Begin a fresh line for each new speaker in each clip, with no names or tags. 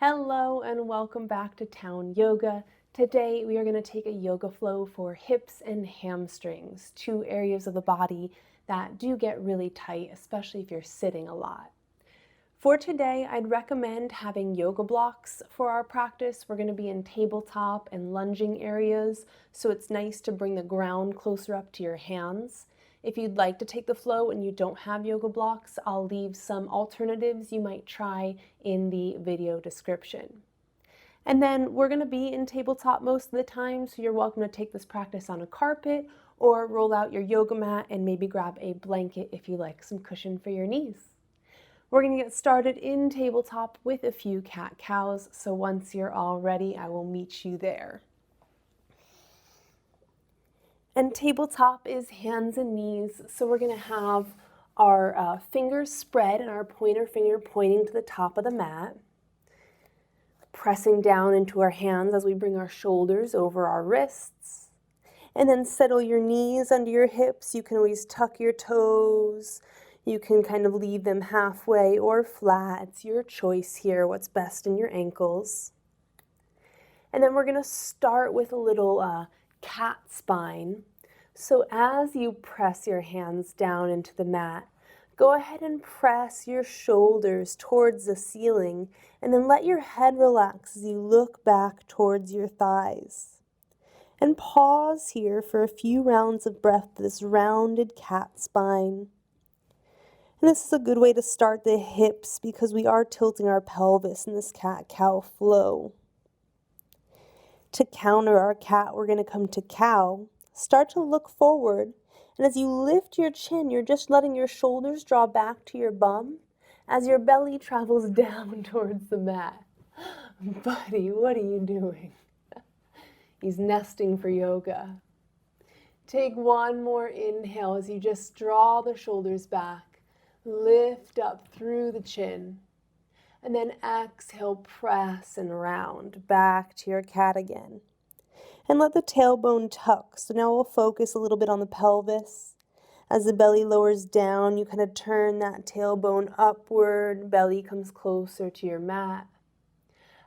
Hello and welcome back to Town Yoga. Today we are going to take a yoga flow for hips and hamstrings, two areas of the body that do get really tight, especially if you're sitting a lot. For today, I'd recommend having yoga blocks for our practice. We're going to be in tabletop and lunging areas, so it's nice to bring the ground closer up to your hands. If you'd like to take the flow and you don't have yoga blocks, I'll leave some alternatives you might try in the video description. And then we're going to be in tabletop most of the time, so you're welcome to take this practice on a carpet or roll out your yoga mat and maybe grab a blanket if you like some cushion for your knees. We're going to get started in tabletop with a few cat-cows, so once you're all ready, I will meet you there. And tabletop is hands and knees, so we're going to have our fingers spread and our pointer finger pointing to the top of the mat, pressing down into our hands as we bring our shoulders over our wrists, and then settle your knees under your hips. You can always tuck your toes. You can kind of leave them halfway or flat. It's your choice here, what's best in your ankles. And then we're going to start with a little cat spine. So as you press your hands down into the mat, go ahead and press your shoulders towards the ceiling and then let your head relax as you look back towards your thighs. And pause here for a few rounds of breath, this rounded cat spine. And this is a good way to start the hips because we are tilting our pelvis in this cat-cow flow. To counter our cat, we're going to come to cow. Start to look forward, and as you lift your chin, you're just letting your shoulders draw back to your bum as your belly travels down towards the mat. Buddy, what are you doing? He's nesting for yoga. Take one more inhale as you just draw the shoulders back, lift up through the chin, and then exhale, press and round back to your cat again. And let the tailbone tuck. So now we'll focus a little bit on the pelvis. As the belly lowers down, you kind of turn that tailbone upward. Belly comes closer to your mat.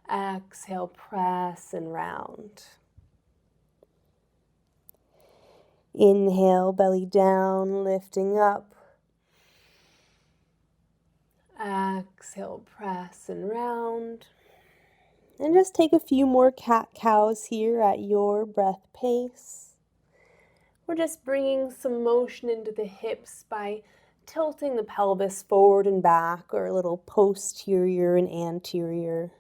Exhale, press and round. Inhale, belly down, lifting up. Exhale, press and round. And just take a few more cat-cows here at your breath pace. We're just bringing some motion into the hips by tilting the pelvis forward and back, or a little posterior and anterior.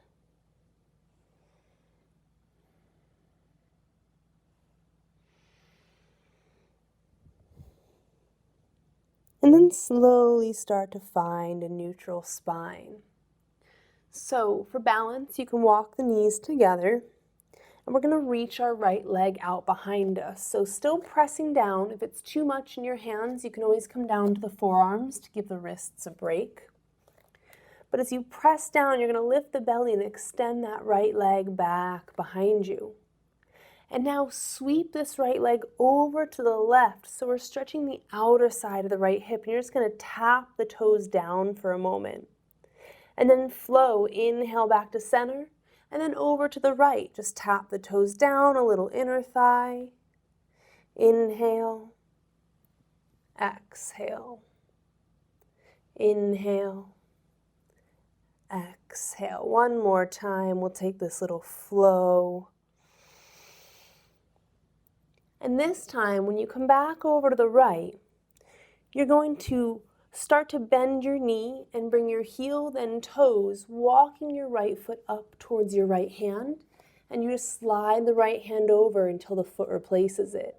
And then slowly start to find a neutral spine. So for balance, you can walk the knees together, and we're going to reach our right leg out behind us. So still pressing down. If it's too much in your hands, you can always come down to the forearms to give the wrists a break. But as you press down, you're going to lift the belly and extend that right leg back behind you. And now sweep this right leg over to the left. So we're stretching the outer side of the right hip, and you're just going to tap the toes down for a moment. And then flow, inhale back to center, and then over to the right. Just tap the toes down, a little inner thigh. Inhale, exhale. Inhale, exhale. One more time, we'll take this little flow. And this time, when you come back over to the right, you're going to start to bend your knee and bring your heel then toes, walking your right foot up towards your right hand, and you just slide the right hand over until the foot replaces it.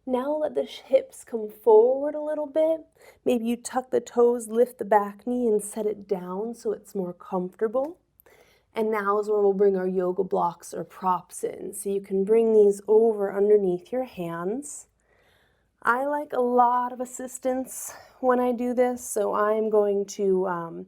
Now let the hips come forward a little bit. Maybe you tuck the toes, lift the back knee, and set it down so it's more comfortable. And now is where we'll bring our yoga blocks or props in. So you can bring these over underneath your hands. I like a lot of assistance when I do this, so I'm going to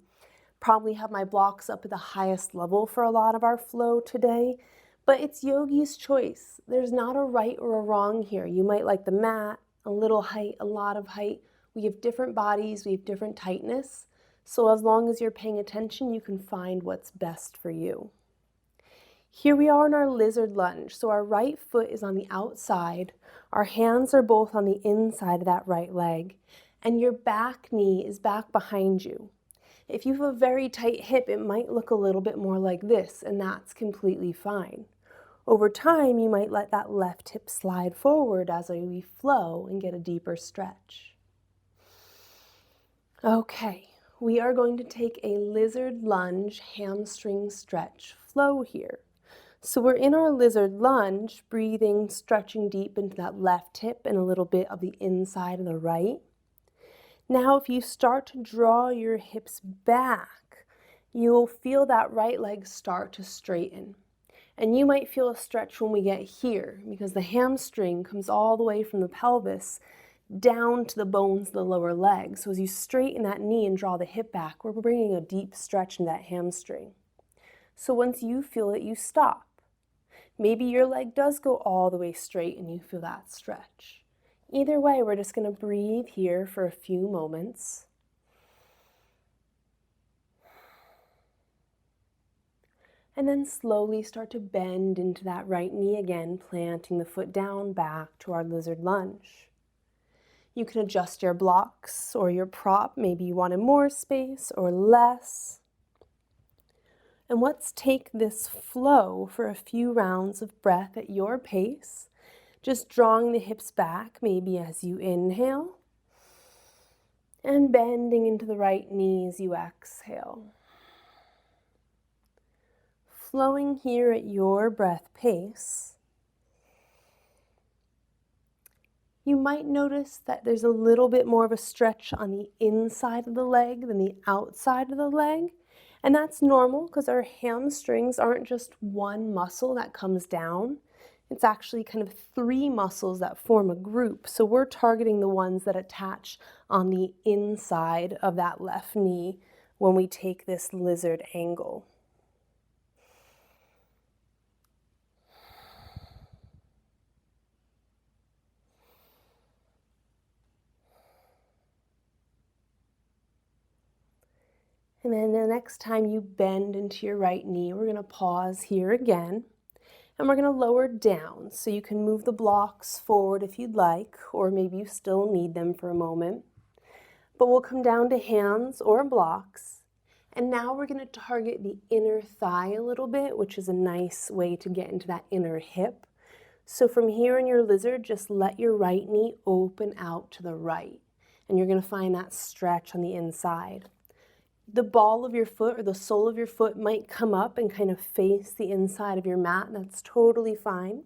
probably have my blocks up at the highest level for a lot of our flow today, but it's yogi's choice. There's not a right or a wrong here. You might like the mat, a little height, a lot of height. We have different bodies, we have different tightness, So as long as you're paying attention, you can find what's best for you. Here we are in our lizard lunge. So our right foot is on the outside. Our hands are both on the inside of that right leg. And your back knee is back behind you. If you have a very tight hip, it might look a little bit more like this, and that's completely fine. Over time, you might let that left hip slide forward as we flow and get a deeper stretch. Okay, we are going to take a lizard lunge hamstring stretch flow here. So we're in our lizard lunge, breathing, stretching deep into that left hip and a little bit of the inside of the right. Now, if you start to draw your hips back, you'll feel that right leg start to straighten. And you might feel a stretch when we get here, because the hamstring comes all the way from the pelvis down to the bones of the lower leg. So as you straighten that knee and draw the hip back, we're bringing a deep stretch into that hamstring. So once you feel it, you stop. Maybe your leg does go all the way straight and you feel that stretch. Either way, we're just going to breathe here for a few moments. And then slowly start to bend into that right knee again, planting the foot down back to our lizard lunge. You can adjust your blocks or your prop. Maybe you wanted more space or less. And let's take this flow for a few rounds of breath at your pace. Just drawing the hips back, maybe as you inhale, and bending into the right knee as you exhale. Flowing here at your breath pace. You might notice that there's a little bit more of a stretch on the inside of the leg than the outside of the leg. And that's normal because our hamstrings aren't just one muscle that comes down. It's actually kind of three muscles that form a group. So we're targeting the ones that attach on the inside of that left knee when we take this lizard angle. And then the next time you bend into your right knee, we're going to pause here again. And we're going to lower down, so you can move the blocks forward if you'd like, or maybe you still need them for a moment. But we'll come down to hands or blocks. And now we're going to target the inner thigh a little bit, which is a nice way to get into that inner hip. So from here in your lizard, just let your right knee open out to the right. And you're going to find that stretch on the inside. The ball of your foot or the sole of your foot might come up and kind of face the inside of your mat. That's totally fine.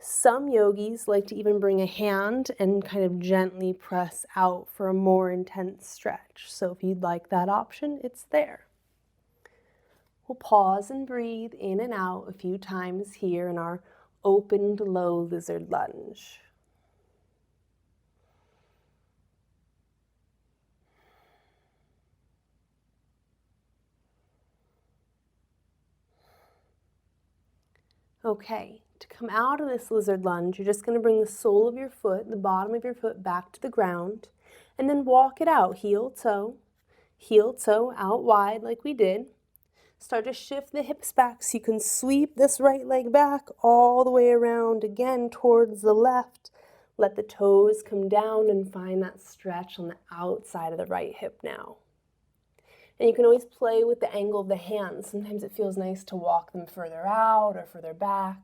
Some yogis like to even bring a hand and kind of gently press out for a more intense stretch. So if you'd like that option, it's there. We'll pause and breathe in and out a few times here in our opened low lizard lunge. Okay, to come out of this lizard lunge, you're just going to bring the sole of your foot, the bottom of your foot back to the ground, and then walk it out, heel toe out wide like we did. Start to shift the hips back so you can sweep this right leg back all the way around again towards the left. Let the toes come down and find that stretch on the outside of the right hip now. And you can always play with the angle of the hands. Sometimes it feels nice to walk them further out or further back.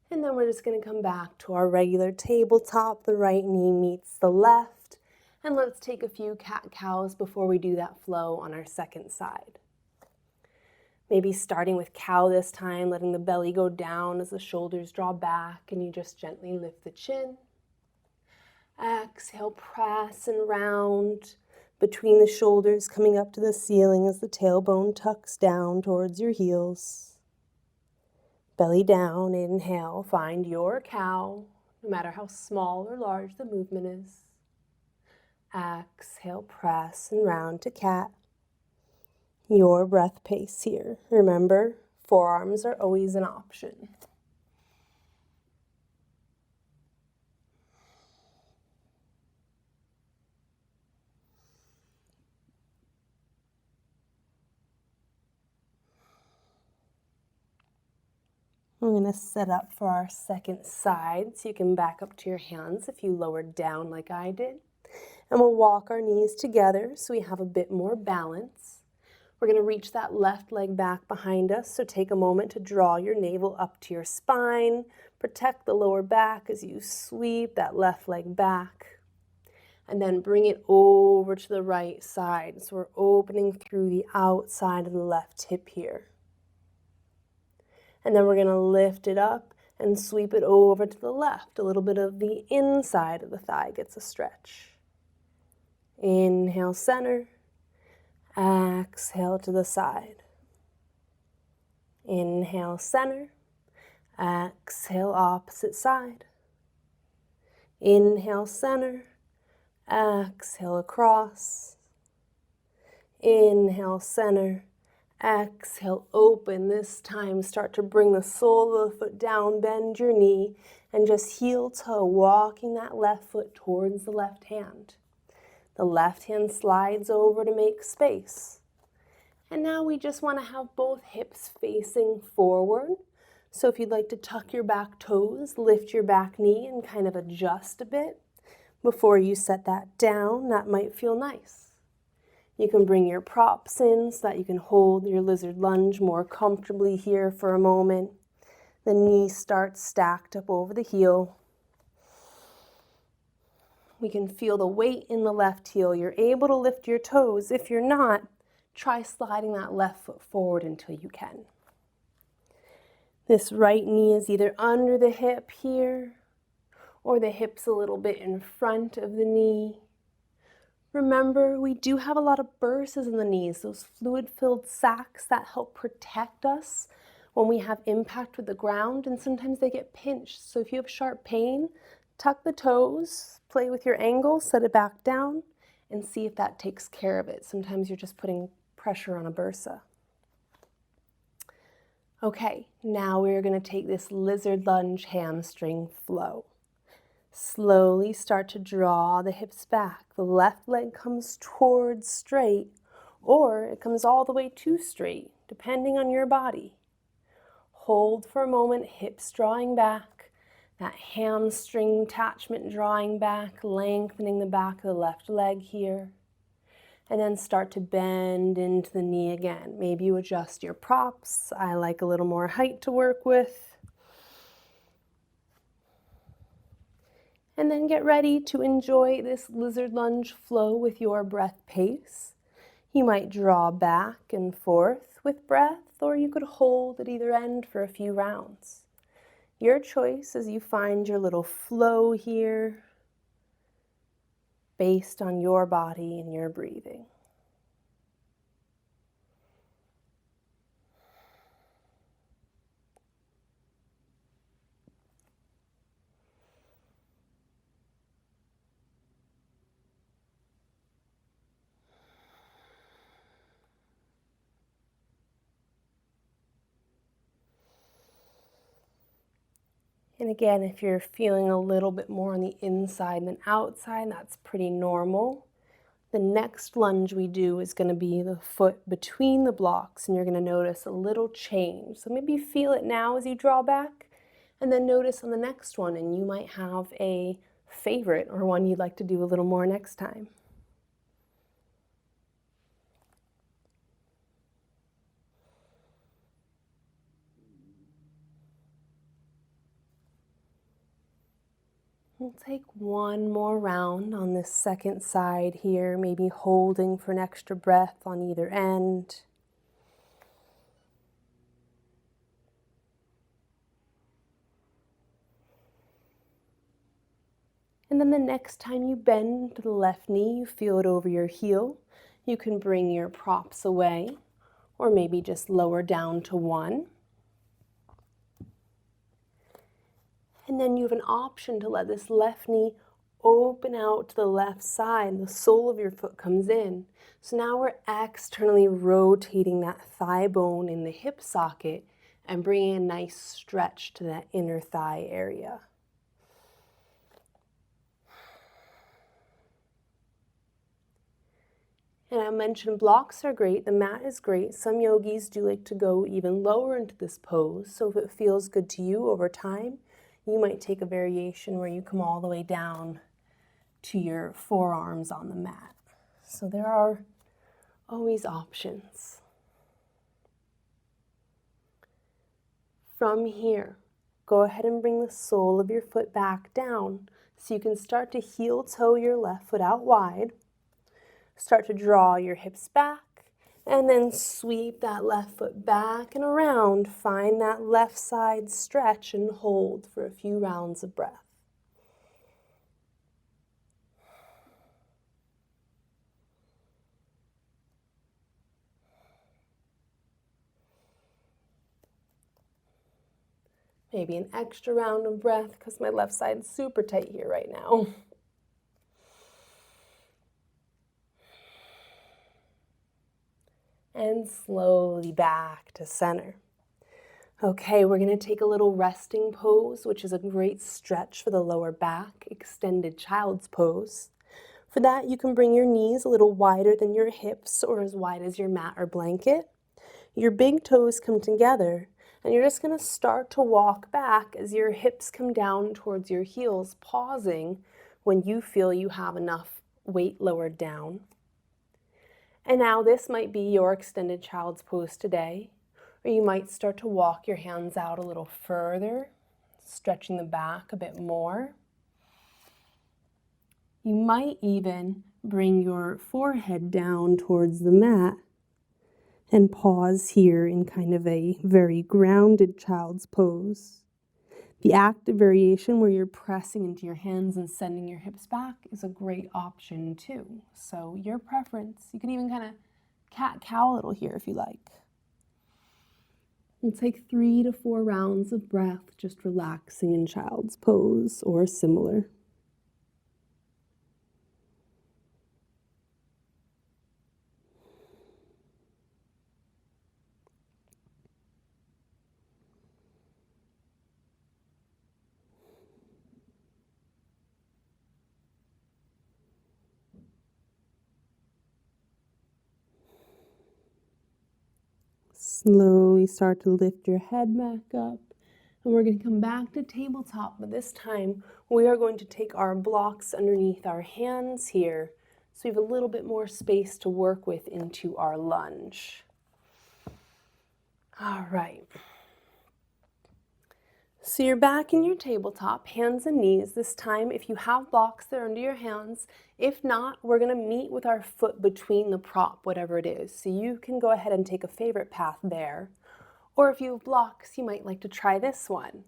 And then we're just going to come back to our regular tabletop. The right knee meets the left. And let's take a few cat-cows before we do that flow on our second side. Maybe starting with cow this time, letting the belly go down as the shoulders draw back and you just gently lift the chin. Exhale, press and round between the shoulders, coming up to the ceiling as the tailbone tucks down towards your heels. Belly down, inhale, find your cow, no matter how small or large the movement is. Exhale, press and round to cat. Your breath pace here. Remember, forearms are always an option. We're going to set up for our second side, so you can back up to your hands if you lowered down like I did. And we'll walk our knees together so we have a bit more balance. We're going to reach that left leg back behind us, so take a moment to draw your navel up to your spine. Protect the lower back as you sweep that left leg back. And then bring it over to the right side. So we're opening through the outside of the left hip here. And then we're going to lift it up and sweep it over to the left. A little bit of the inside of the thigh gets a stretch. Inhale, center. Exhale to the side. Inhale, center. Exhale, opposite side. Inhale, center. Exhale, across. Inhale, center. Exhale, open. This time, start to bring the sole of the foot down, bend your knee, and just heel toe, walking that left foot towards the left hand. The left hand slides over to make space. And now we just want to have both hips facing forward. So if you'd like to tuck your back toes, lift your back knee and kind of adjust a bit before you set that down, that might feel nice. You can bring your props in so that you can hold your lizard lunge more comfortably here for a moment. The knee starts stacked up over the heel. We can feel the weight in the left heel. You're able to lift your toes. If you're not, try sliding that left foot forward until you can. This right knee is either under the hip here, or the hip's a little bit in front of the knee. Remember, we do have a lot of burses in the knees, those fluid-filled sacs that help protect us when we have impact with the ground, and sometimes they get pinched. So if you have sharp pain, tuck the toes, play with your angle, set it back down, and see if that takes care of it. Sometimes you're just putting pressure on a bursa. Okay, now we're going to take this lizard lunge hamstring flow. Slowly start to draw the hips back. The left leg comes towards straight, or it comes all the way to straight, depending on your body. Hold for a moment, hips drawing back, that hamstring attachment drawing back, lengthening the back of the left leg here. And then start to bend into the knee again. Maybe you adjust your props. I like a little more height to work with. And then get ready to enjoy this lizard lunge flow with your breath pace. You might draw back and forth with breath, or you could hold at either end for a few rounds. Your choice as you find your little flow here based on your body and your breathing. And again, if you're feeling a little bit more on the inside than outside, that's pretty normal. The next lunge we do is going to be the foot between the blocks, and you're going to notice a little change. So maybe feel it now as you draw back, and then notice on the next one, and you might have a favorite or one you'd like to do a little more next time. We'll take one more round on this second side here, maybe holding for an extra breath on either end. And then the next time you bend to the left knee, you feel it over your heel. You can bring your props away, or maybe just lower down to one. And then you have an option to let this left knee open out to the left side. The sole of your foot comes in. So now we're externally rotating that thigh bone in the hip socket and bringing a nice stretch to that inner thigh area. And I mentioned blocks are great, the mat is great. Some yogis do like to go even lower into this pose, so if it feels good to you over time, you might take a variation where you come all the way down to your forearms on the mat. So there are always options. From here, go ahead and bring the sole of your foot back down so you can start to heel toe your left foot out wide. Start to draw your hips back and then sweep that left foot back and around. Find that left side stretch and hold for a few rounds of breath. Maybe an extra round of breath because my left side is super tight here right now. And slowly back to center. Okay, we're going to take a little resting pose, which is a great stretch for the lower back, extended child's pose. For that, you can bring your knees a little wider than your hips or as wide as your mat or blanket. Your big toes come together, and you're just going to start to walk back as your hips come down towards your heels, pausing when you feel you have enough weight lowered down. And now this might be your extended child's pose today, or you might start to walk your hands out a little further, stretching the back a bit more. You might even bring your forehead down towards the mat and pause here in kind of a very grounded child's pose. The active variation where you're pressing into your hands and sending your hips back is a great option too. So your preference, you can even kind of cat-cow a little here if you like. We'll take 3 to 4 rounds of breath, just relaxing in child's pose or similar. Slowly start to lift your head back up, and we're going to come back to tabletop, but this time we are going to take our blocks underneath our hands here so we have a little bit more space to work with into our lunge. All right. So you're back in your tabletop, hands and knees. This time, if you have blocks, they're under your hands. If not, we're going to meet with our foot between the prop, whatever it is. So you can go ahead and take a favorite path there. Or if you have blocks, you might like to try this one.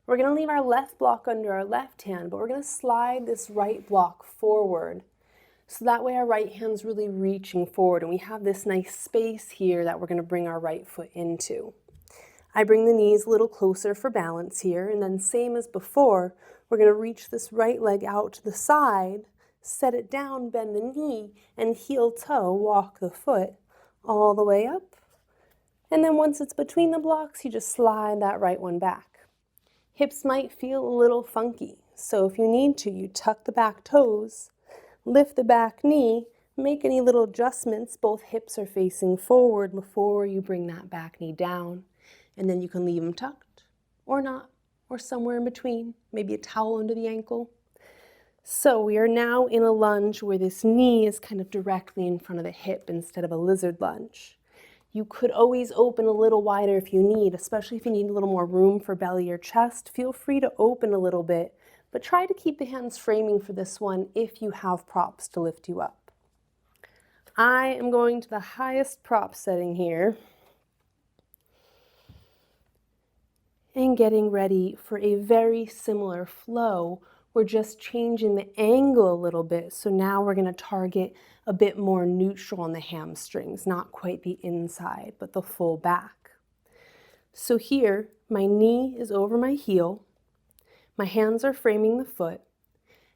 We're going to leave our left block under our left hand, but we're going to slide this right block forward. So that way our right hand's really reaching forward, and we have this nice space here that we're going to bring our right foot into. I bring the knees a little closer for balance here, and then same as before, we're going to reach this right leg out to the side, set it down, bend the knee, and heel toe, walk the foot all the way up. And then once it's between the blocks, you just slide that right one back. Hips might feel a little funky, so if you need to, you tuck the back toes, lift the back knee, make any little adjustments. Both hips are facing forward before you bring that back knee down. And then you can leave them tucked or not, or somewhere in between, maybe a towel under the ankle. So we are now in a lunge where this knee is kind of directly in front of the hip instead of a lizard lunge. You could always open a little wider if you need, especially if you need a little more room for belly or chest. Feel free to open a little bit, but try to keep the hands framing for this one if you have props to lift you up. I am going to the highest prop setting here and getting ready for a very similar flow. We're just changing the angle a little bit. So now we're going to target a bit more neutral on the hamstrings, not quite the inside, but the full back. So here, my knee is over my heel. My hands are framing the foot.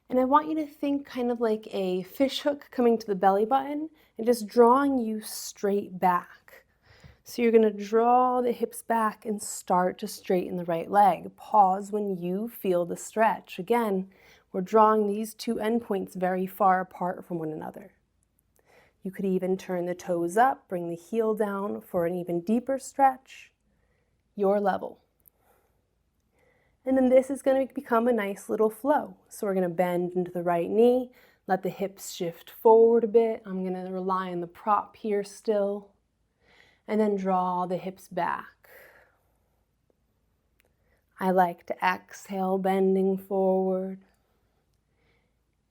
And I want you to think kind of like a fish hook coming to the belly button and just drawing you straight back. So you're going to draw the hips back and start to straighten the right leg. Pause when you feel the stretch. Again, we're drawing these two endpoints very far apart from one another. You could even turn the toes up, bring the heel down for an even deeper stretch. Your level. And then this is going to become a nice little flow. So we're going to bend into the right knee, let the hips shift forward a bit. I'm going to rely on the prop here still. And then draw the hips back. I like to exhale, bending forward.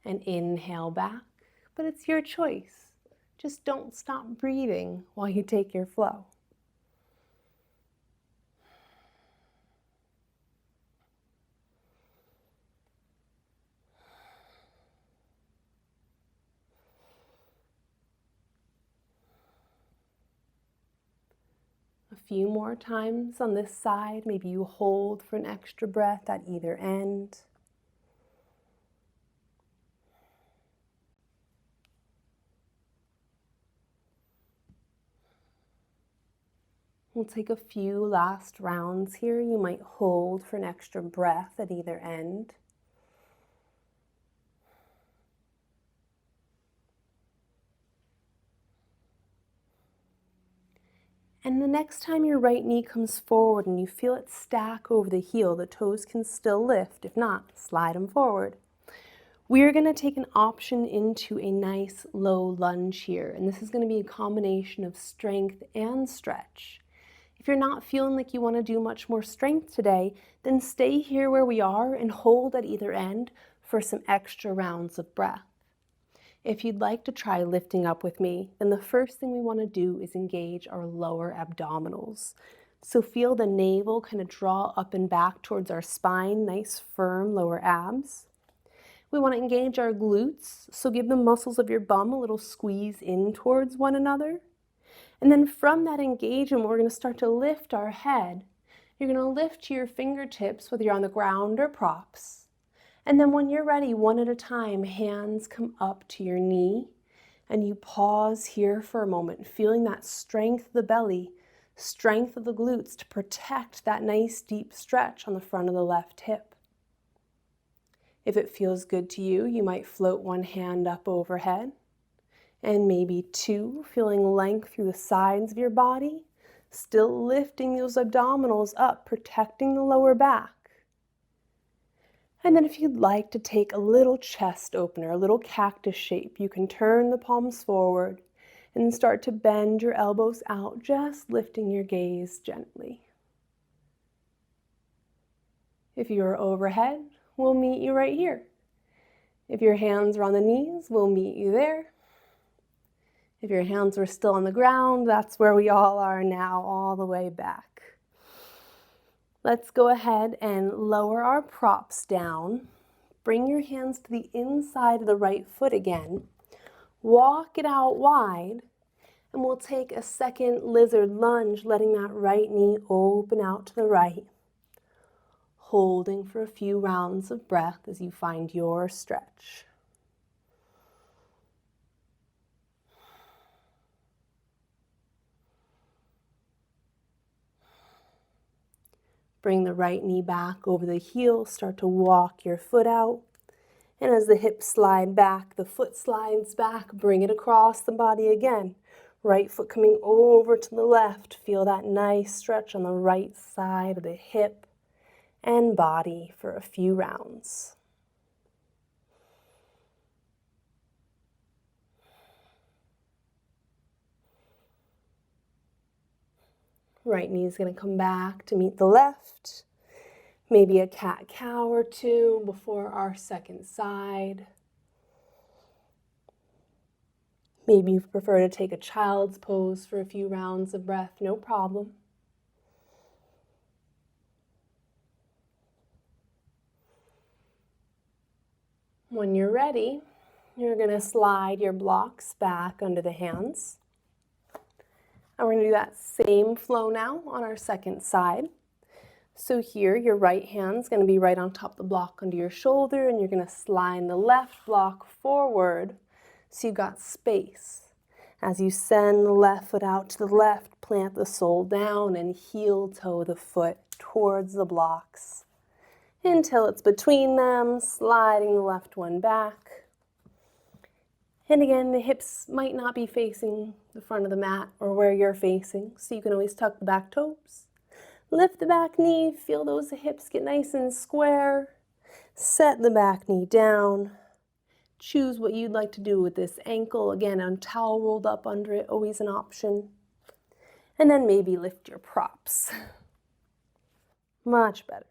And inhale back, but it's your choice. Just don't stop breathing while you take your flow. A few more times on this side. Maybe you hold for an extra breath at either end. We'll take a few last rounds here. You might hold for an extra breath at either end. And the next time your right knee comes forward and you feel it stack over the heel, the toes can still lift. If not, slide them forward. We're going to take an option into a nice low lunge here. And this is going to be a combination of strength and stretch. If you're not feeling like you want to do much more strength today, then stay here where we are and hold at either end for some extra rounds of breath. If you'd like to try lifting up with me, then the first thing we want to do is engage our lower abdominals. So feel the navel kind of draw up and back towards our spine, nice firm lower abs. We want to engage our glutes, so give the muscles of your bum a little squeeze in towards one another. And then from that engagement, we're going to start to lift our head. You're going to lift to your fingertips, whether you're on the ground or props. And then when you're ready, one at a time, hands come up to your knee, and you pause here for a moment, feeling that strength of the belly, strength of the glutes to protect that nice deep stretch on the front of the left hip. If it feels good to you, you might float one hand up overhead, and maybe two, feeling length through the sides of your body, still lifting those abdominals up, protecting the lower back. And then if you'd like to take a little chest opener, a little cactus shape, you can turn the palms forward and start to bend your elbows out, just lifting your gaze gently. If you're overhead, we'll meet you right here. If your hands are on the knees, we'll meet you there. If your hands were still on the ground, that's where we all are now, all the way back. Let's go ahead and lower our props down. Bring your hands to the inside of the right foot again. Walk it out wide, and we'll take a second lizard lunge, letting that right knee open out to the right. Holding for a few rounds of breath as you find your stretch. Bring the right knee back over the heel, start to walk your foot out. And as the hips slide back, the foot slides back, bring it across the body again. Right foot coming over to the left. Feel that nice stretch on the right side of the hip and body for a few rounds. Right knee is going to come back to meet the left. Maybe a cat-cow or two before our second side. Maybe you prefer to take a child's pose for a few rounds of breath, no problem. When you're ready, you're going to slide your blocks back under the hands. And we're going to do that same flow now on our second side. So here, your right hand's going to be right on top of the block under your shoulder, and you're going to slide the left block forward so you've got space. As you send the left foot out to the left, plant the sole down and heel toe the foot towards the blocks until it's between them, sliding the left one back. And again, the hips might not be facing the front of the mat or where you're facing, so you can always tuck the back toes. Lift the back knee, feel those hips get nice and square. Set the back knee down. Choose what you'd like to do with this ankle. Again, a towel rolled up under it, always an option. And then maybe lift your props. Much better.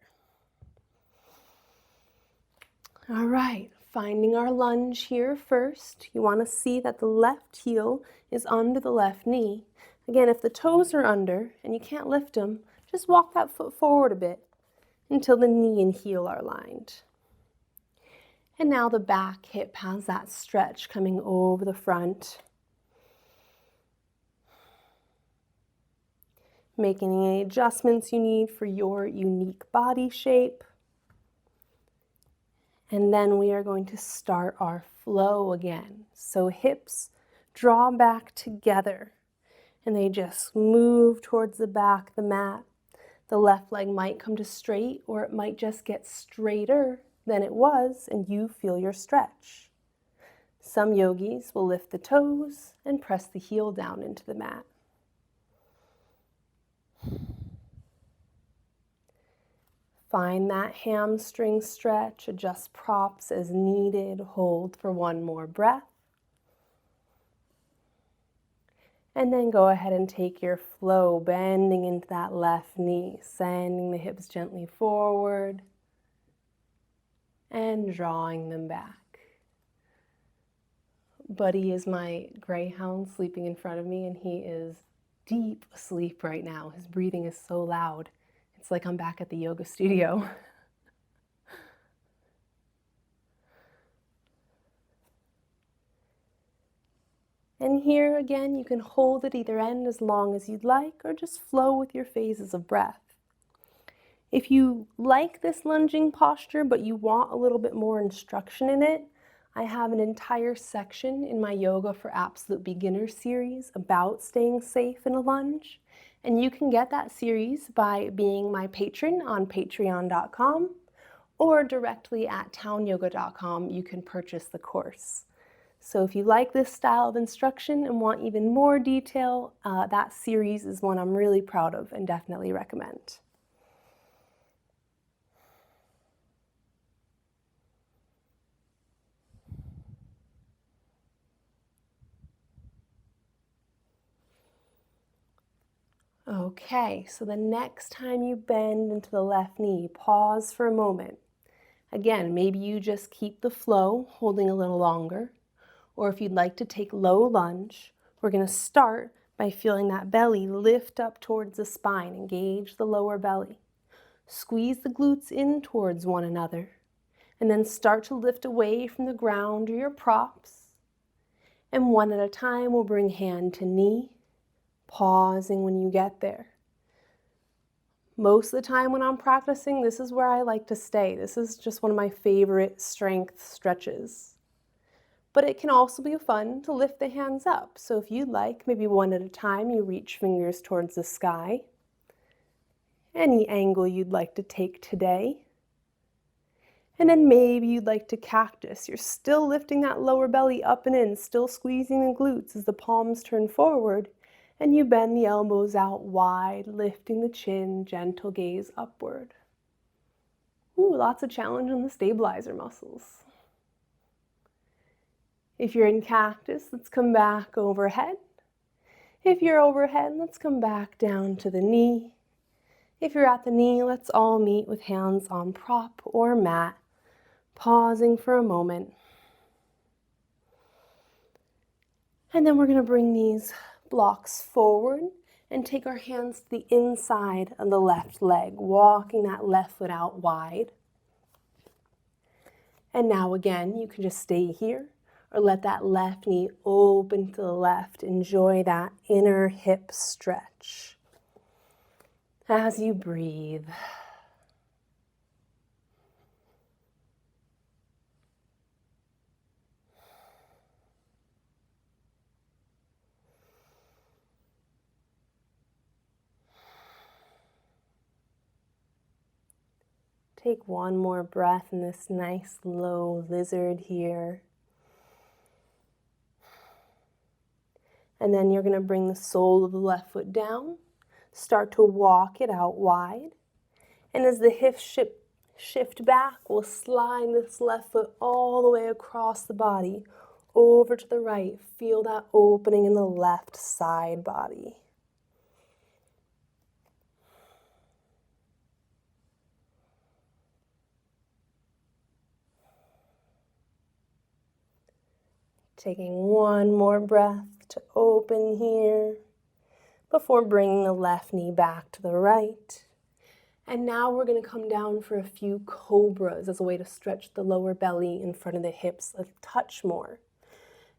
All right, finding our lunge here first. You want to see that the left heel is under the left knee. Again, if the toes are under and you can't lift them, just walk that foot forward a bit until the knee and heel are aligned. And now the back hip has that stretch coming over the front. Making any adjustments you need for your unique body shape. And then we are going to start our flow again. So hips draw back together and they just move towards the back of the mat. The left leg might come to straight, or it might just get straighter than it was and you feel your stretch. Some yogis will lift the toes and press the heel down into the mat. Find that hamstring stretch, adjust props as needed, hold for one more breath. And then go ahead and take your flow, bending into that left knee, sending the hips gently forward and drawing them back. Buddy is my greyhound sleeping in front of me, and he is deep asleep right now. His breathing is so loud. It's like I'm back at the yoga studio. And here again, you can hold at either end as long as you'd like, or just flow with your phases of breath. If you like this lunging posture, but you want a little bit more instruction in it, I have an entire section in my Yoga for Absolute Beginners series about staying safe in a lunge. And you can get that series by being my patron on patreon.com, or directly at townyoga.com. You can purchase the course. So if you like this style of instruction and want even more detail, that series is one I'm really proud of and definitely recommend. Okay, so the next time you bend into the left knee, pause for a moment. Again, maybe you just keep the flow, holding a little longer. Or if you'd like to take low lunge, we're going to start by feeling that belly lift up towards the spine, engage the lower belly. Squeeze the glutes in towards one another, and then start to lift away from the ground or your props. And one at a time, we'll bring hand to knee, pausing when you get there. Most of the time when I'm practicing, this is where I like to stay. This is just one of my favorite strength stretches. But it can also be fun to lift the hands up. So if you'd like, maybe one at a time, you reach fingers towards the sky. Any angle you'd like to take today. And then maybe you'd like to cactus. You're still lifting that lower belly up and in, still squeezing the glutes as the palms turn forward. And you bend the elbows out wide, lifting the chin, gentle gaze upward. Ooh, lots of challenge in the stabilizer muscles. If you're in cactus, let's come back overhead. If you're overhead, let's come back down to the knee. If you're at the knee, let's all meet with hands on prop or mat, pausing for a moment. And then we're going to bring these blocks forward and take our hands to the inside of the left leg, walking that left foot out wide. And now again, you can just stay here, or let that left knee open to the left. Enjoy that inner hip stretch as you breathe. Take one more breath in this nice low lizard here. And then you're going to bring the sole of the left foot down, start to walk it out wide. And as the hips shift back, we'll slide this left foot all the way across the body, over to the right. Feel that opening in the left side body. Taking one more breath to open here before bringing the left knee back to the right. And now we're going to come down for a few cobras as a way to stretch the lower belly in front of the hips a touch more.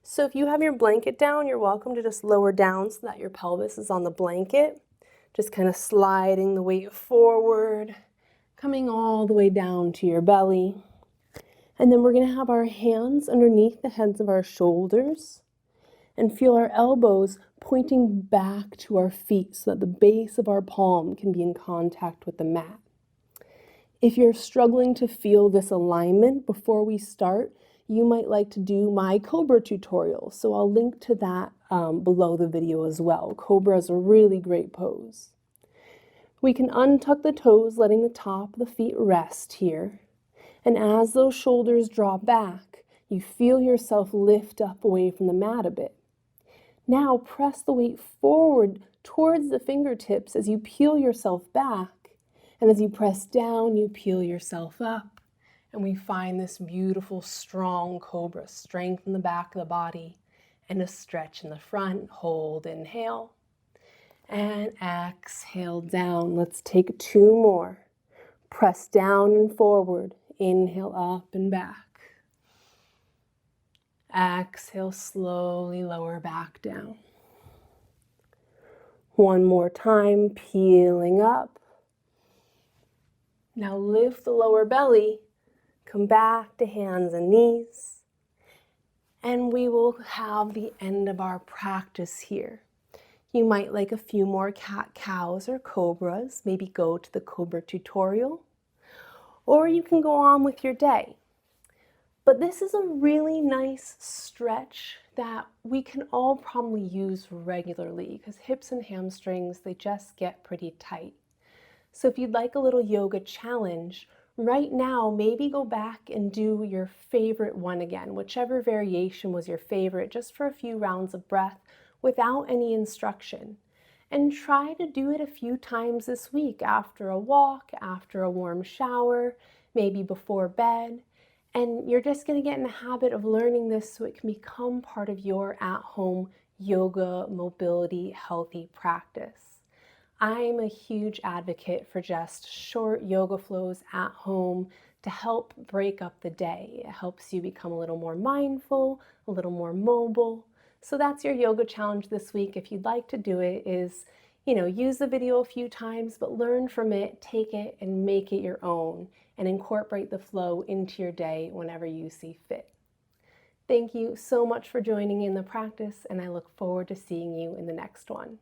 So if you have your blanket down, you're welcome to just lower down so that your pelvis is on the blanket. Just kind of sliding the weight forward, coming all the way down to your belly. And then we're going to have our hands underneath the heads of our shoulders and feel our elbows pointing back to our feet so that the base of our palm can be in contact with the mat. If you're struggling to feel this alignment before we start, you might like to do my Cobra tutorial. So I'll link to that below the video as well. Cobra is a really great pose. We can untuck the toes, letting the top of the feet rest here. And as those shoulders draw back, you feel yourself lift up away from the mat a bit. Now press the weight forward towards the fingertips as you peel yourself back. And as you press down, you peel yourself up. And we find this beautiful, strong cobra. Strength in the back of the body and a stretch in the front. Hold, inhale. And exhale down. Let's take two more. Press down and forward. Inhale up and back. Exhale, slowly lower back down. One more time, peeling up. Now lift the lower belly, come back to hands and knees, and we will have the end of our practice here. You might like a few more cat-cows or cobras, maybe go to the Cobra tutorial, or you can go on with your day. But this is a really nice stretch that we can all probably use regularly because hips and hamstrings, they just get pretty tight. So if you'd like a little yoga challenge, right now, maybe go back and do your favorite one again, whichever variation was your favorite, just for a few rounds of breath without any instruction. And try to do it a few times this week after a walk, after a warm shower, maybe before bed. And you're just going to get in the habit of learning this so it can become part of your at-home yoga, mobility, healthy practice. I'm a huge advocate for just short yoga flows at home to help break up the day. It helps you become a little more mindful, a little more mobile. So that's your yoga challenge this week. If you'd like to do it, is, use the video a few times, but learn from it, take it, and make it your own, and incorporate the flow into your day whenever you see fit. Thank you so much for joining in the practice, and I look forward to seeing you in the next one.